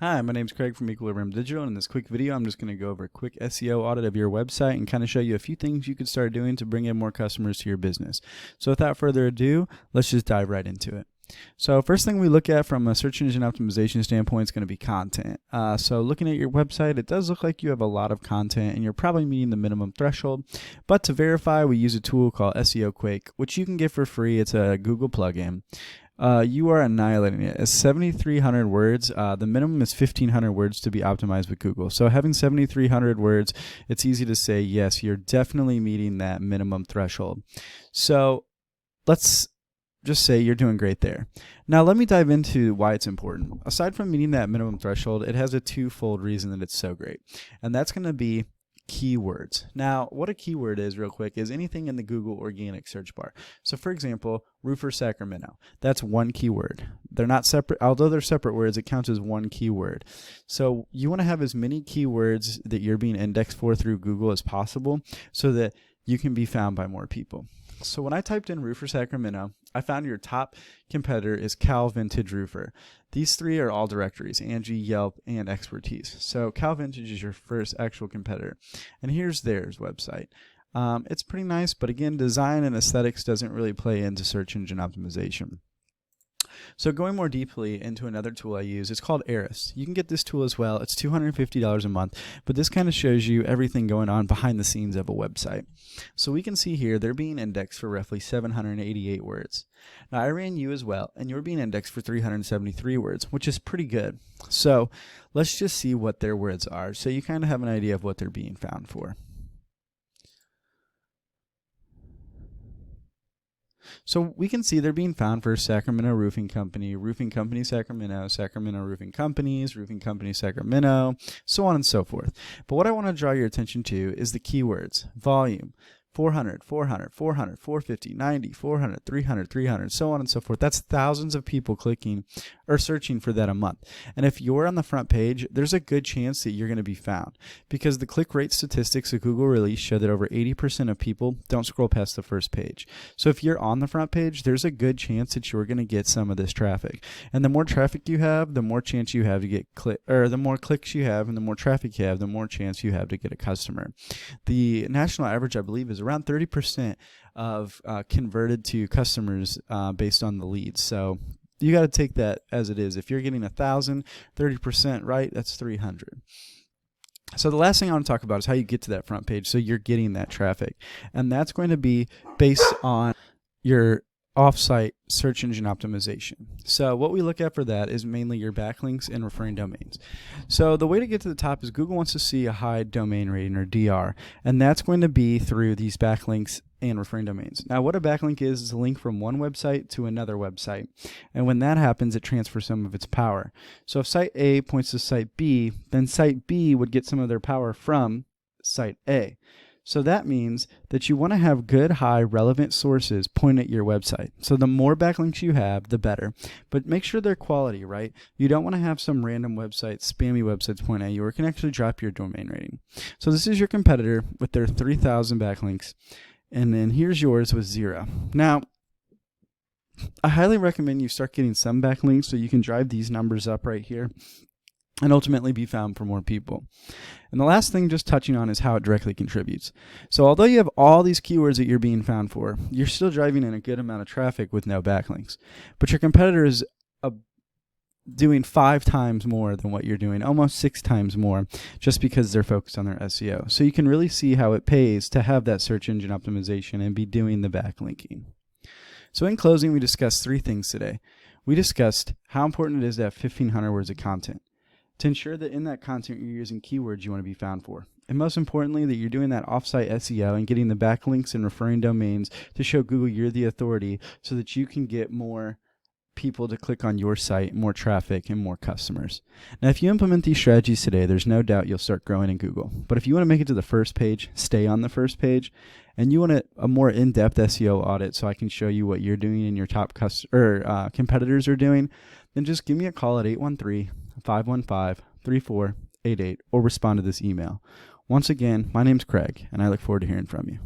Hi, my name's Craig from Equilibrium Digital, and in this quick video I'm just going to go over a quick SEO audit of your website and kind of show you a few things you could start doing to bring in more customers to your business. So without further ado, let's just dive right into it. So first thing we look at from a search engine optimization standpoint is going to be content. So looking at your website, it does look like you have a lot of content and you're probably meeting the minimum threshold. But to verify, we use a tool called SEOquake, which you can get for free. It's a Google plugin. You are annihilating it. At 7,300 words, the minimum is 1,500 words to be optimized with Google. So having 7,300 words, it's easy to say, yes, you're definitely meeting that minimum threshold. So let's just say you're doing great there. Now let me dive into why it's important. Aside from meeting that minimum threshold, it has a twofold reason that it's so great. And that's going to be keywords. Now, what a keyword is, real quick, is anything in the Google organic search bar. So for example, roofer Sacramento, that's one keyword. They're not separate, although they're separate words, it counts as one keyword. So you want to have as many keywords that you're being indexed for through Google as possible so that you can be found by more people. So when I typed in roofer Sacramento, I found your top competitor is Cal Vintage Roofer. These three are all directories, Angie, Yelp, and Expertise. So Cal Vintage is your first actual competitor. And here's theirs website. It's pretty nice, but again, design and aesthetics doesn't really play into search engine optimization. So going more deeply into another tool I use, it's called Eris. You can get this tool as well. It's $250 a month, but this kind of shows you everything going on behind the scenes of a website. So we can see here they're being indexed for roughly 788 words. Now I ran you as well, and you're being indexed for 373 words, which is pretty good. So let's just see what their words are, so you kind of have an idea of what they're being found for. So we can see they're being found for Sacramento Roofing Company Sacramento, Sacramento Roofing Companies, Roofing Company Sacramento, so on and so forth. But what I want to draw your attention to is the keywords: volume, 400, 400, 400, 450, 90, 400, 300, 300, so on and so forth. That's thousands of people clicking or searching for that a month. And if you're on the front page, there's a good chance that you're going to be found, because the click rate statistics that Google released show that over 80% of people don't scroll past the first page. So if you're on the front page, there's a good chance that you're going to get some of this traffic. And the more traffic you have, the more chance you have to get the more clicks you have and the more traffic you have, the more chance you have to get a customer. The national average, I believe, is around 30% of converted to customers based on the leads. So you got to take that as it is. If you're getting 1,000, 30%, right, that's 300. So the last thing I want to talk about is how you get to that front page so you're getting that traffic. And that's going to be based on your off-site search engine optimization. So what we look at for that is mainly your backlinks and referring domains. So the way to get to the top is Google wants to see a high domain rating, or DR, and that's going to be through these backlinks and referring domains. Now what a backlink is a link from one website to another website, and when that happens, it transfers some of its power. So if site A points to site B, then site B would get some of their power from site A. So that means that you want to have good, high, relevant sources point at your website. So the more backlinks you have, the better. But make sure they're quality, right? You don't want to have some random websites, spammy websites point at you, or it can actually drop your domain rating. So this is your competitor with their 3,000 backlinks. And then here's yours with 0. Now, I highly recommend you start getting some backlinks so you can drive these numbers up right here and ultimately be found for more people. And the last thing, just touching on, is how it directly contributes. So although you have all these keywords that you're being found for, you're still driving in a good amount of traffic with no backlinks. But your competitor is doing 5 times more than what you're doing, almost 6 times more, just because they're focused on their SEO. So you can really see how it pays to have that search engine optimization and be doing the backlinking. So in closing, we discussed 3 things today. We discussed how important it is to have 1,500 words of content, to ensure that in that content you're using keywords you want to be found for. And most importantly, that you're doing that offsite SEO and getting the backlinks and referring domains to show Google you're the authority so that you can get more people to click on your site, more traffic, and more customers. Now, if you implement these strategies today, there's no doubt you'll start growing in Google. But if you want to make it to the first page, stay on the first page, and you want a more in-depth SEO audit so I can show you what you're doing and your top competitors are doing, then just give me a call at 813-515-3488 or respond to this email. Once again, my name's Craig, and I look forward to hearing from you.